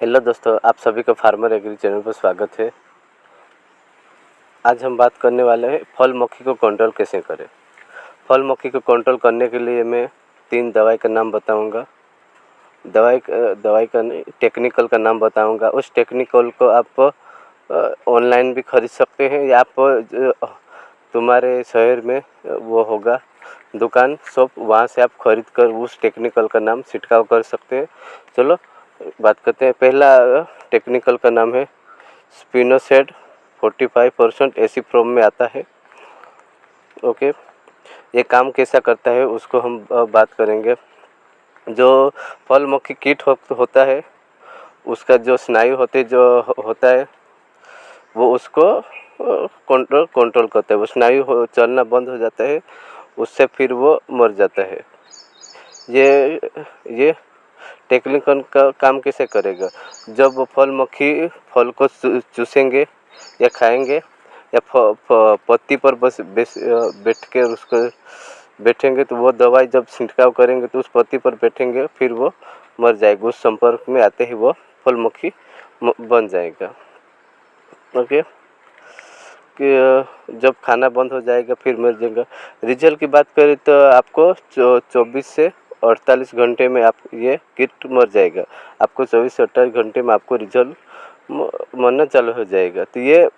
Hello दोस्तों, आप सभी का फार्मर एग्री चैनल पर स्वागत है। आज हम बात करने वाले हैं फल मक्खी को कंट्रोल कैसे करें। फल मक्खी को कंट्रोल करने के लिए मैं 3 दवाई का नाम बताऊंगा। दवाई का नहीं, टेक्निकल का नाम बताऊंगा। उस टेक्निकल को आप ऑनलाइन भी खरीद सकते हैं या आप तुम्हारे शहर में वो होगा दुकान शॉप, वहाँ से आप खरीद कर उस टेक्निकल का नाम छिड़काव कर सकते हैं। चलो बात करते हैं। पहला टेक्निकल का नाम है स्पिनोसेड 45% एसीफ्रोम में आता है। ओके, ये काम कैसा करता है उसको हम बात करेंगे। जो फल मक्खी कीट होता है उसका जो स्नायु होता है वो उसको कंट्रोल करता है। वो स्नायु चलना बंद हो जाता है, उससे फिर वो मर जाता है। ये टेक्निकल का काम कैसे करेगा। जब फल मक्खी फल को चूसेंगे या खाएंगे या पत्ती पर बस बैठ के उसको बैठेंगे तो वो दवाई जब छिड़काव करेंगे तो उस पत्ती पर बैठेंगे, फिर वो मर जाएगा। उस संपर्क में आते ही वो फल मक्खी बन जाएगा। ओके, कि जब खाना बंद हो जाएगा फिर मर जाएगा। रिजल्ट की बात करें तो आपको 24 से 48 घंटे में आप ये कीट मर जाएगा। आपको 24 से 28 घंटे में आपको रिजल्ट मरना चालू हो जाएगा। तो ये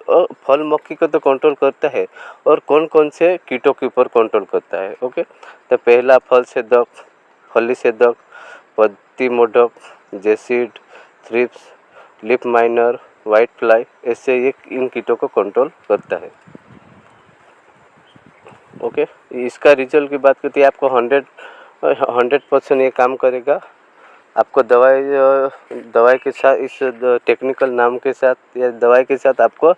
फल मक्खी को तो कंट्रोल करता है। और कौन कौन से कीटों के ऊपर कंट्रोल करता है। ओके, तो पहला फल छेदक, फली छेदक, पत्ती modak, jassid, thrips, leaf miner, white fly, ऐसे ये इन कीटों को कंट्रोल करता है। ओके, इसका रिजल्ट की बात करते हैं आपको 100% ये काम करेगा। आपको दवाई के साथ, इस टेक्निकल नाम के साथ या दवाई के साथ आपको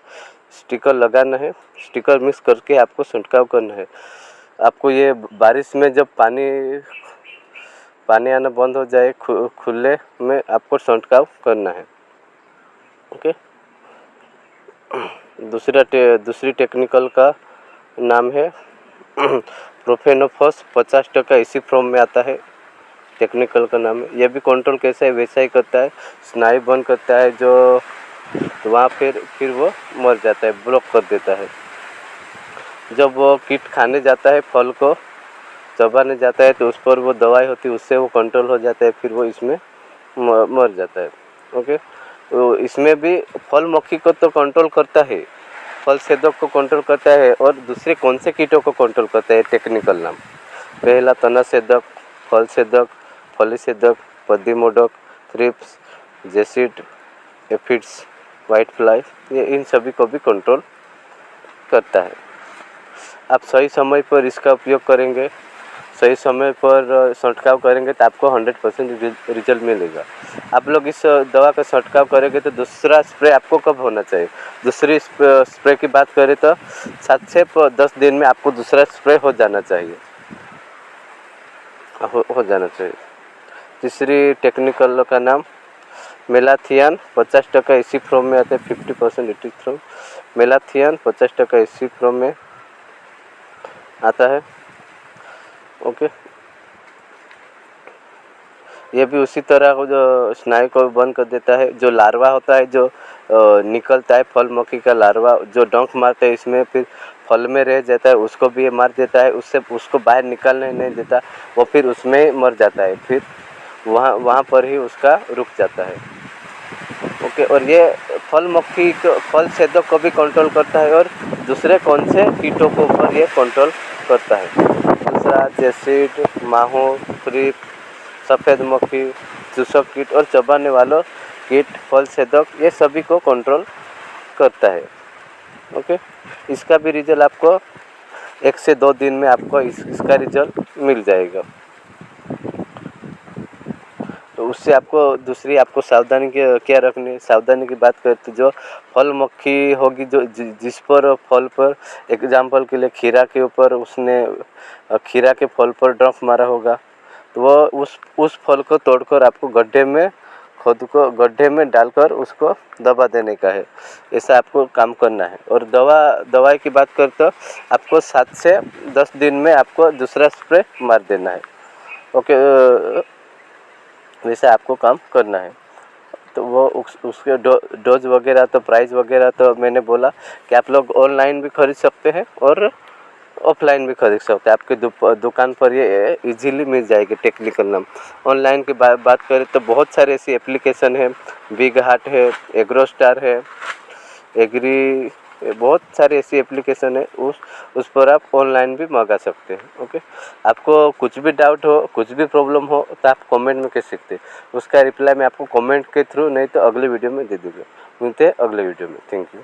स्टिकर लगाना है। स्टिकर मिक्स करके आपको छिड़काव करना है। आपको ये बारिश में जब पानी आना बंद हो जाए खुले में आपको छिड़काव करना है। ओके, दूसरी टेक्निकल का नाम है प्रोफेनोफॉस 50% एसीफ्रोम में आता है। टेक्निकल का नाम है। यह भी कंट्रोल कैसा है वैसा ही करता है। स्नायु बंद करता है जो वहाँ फिर वो मर जाता है, ब्लॉक कर देता है। जब वो कीट खाने जाता है, फल को चबाने जाता है तो उस पर वो दवाई होती है, उससे वो कंट्रोल हो जाता है, फिर वो इसमें मर जाता है। ओके, तो इसमें भी फल मक्खी को तो कंट्रोल करता है, फल छेदक को कंट्रोल करता है। और दूसरे कौन से कीटों को कंट्रोल करता है टेक्निकल नाम। पहला तना छेदक, फल छेदक, फली छेदक, पत्ती modak, thrips, jassid, aphids, white fly, ये इन सभी को भी कंट्रोल करता है। आप सही समय पर इसका उपयोग करेंगे, सही समय पर छिड़काव करेंगे तो आपको 100% रिजल्ट मिलेगा। आप लोग इस दवा का छिड़काव करेंगे तो दूसरा स्प्रे आपको कब होना चाहिए। दूसरी स्प्रे की बात करें तो 7 से 10 दिन में आपको दूसरा स्प्रे हो जाना चाहिए। तीसरी टेक्निकल का नाम मेलाथियन 50% एसीफ्रोम में आता है। 50% एटीफ्रोम, मेलाथियन 50% एसीफ्रोम में आता है। ओके, ये भी उसी तरह को जो स्नायु को बंद कर देता है। जो लार्वा होता है जो निकलता है, फल मक्खी का लार्वा जो डंक मारता है इसमें, फिर फल में रह जाता है, उसको भी ये मार देता है। उसको बाहर निकलने नहीं देता, वो फिर उसमें मर जाता है, फिर वहाँ पर ही उसका रुक जाता है। ओके, और ये फल मक्खी को, फल छेदक को भी कंट्रोल करता है और दूसरे कौन से कीटों को ऊपर ये कंट्रोल करता है। दूसरा जेसिड, माहो, थ्रिप, सफ़ेद मक्खी, चूसक कीट और चबाने वालों कीट, फल छेदक, ये सभी को कंट्रोल करता है। ओके, इसका भी रिजल्ट आपको 1 से 2 दिन में आपको इसका रिजल्ट मिल जाएगा। तो उससे आपको दूसरी आपको सावधानी क्या रखनी है। सावधानी की बात करें तो जो फल मक्खी होगी जो जिस पर फल पर, एग्जाम्पल के लिए खीरा के ऊपर उसने खीरा के फल पर डंक मारा होगा, तो वो उस फल को तोड़कर आपको गड्ढे में डालकर उसको दबा देने का है। ऐसा आपको काम करना है। और दवाई की बात करें तो आपको 7 से 10 दिन में आपको दूसरा स्प्रे मार देना है। ओके, वैसे आपको काम करना है। तो वो उसके डोज वगैरह तो प्राइस वगैरह तो मैंने बोला कि आप लोग ऑनलाइन भी खरीद सकते हैं और ऑफलाइन भी खरीद सकते हैं। आपके दुकान पर ये इजीली मिल जाएगी टेक्निकल नाम। ऑनलाइन की बात करें तो बहुत सारी ऐसी एप्लीकेशन है, बिग हार्ट है, एग्रोस्टार है, एग्री, बहुत सारी ऐसी एप्लीकेशन है, उस पर आप ऑनलाइन भी मंगा सकते हैं। ओके, आपको कुछ भी डाउट हो, कुछ भी प्रॉब्लम हो तो आप कमेंट में कह सकते हैं, उसका रिप्लाई मैं आपको कमेंट के थ्रू नहीं तो अगले वीडियो में दे दूँगा। मिलते हैं अगले वीडियो में। Thank you.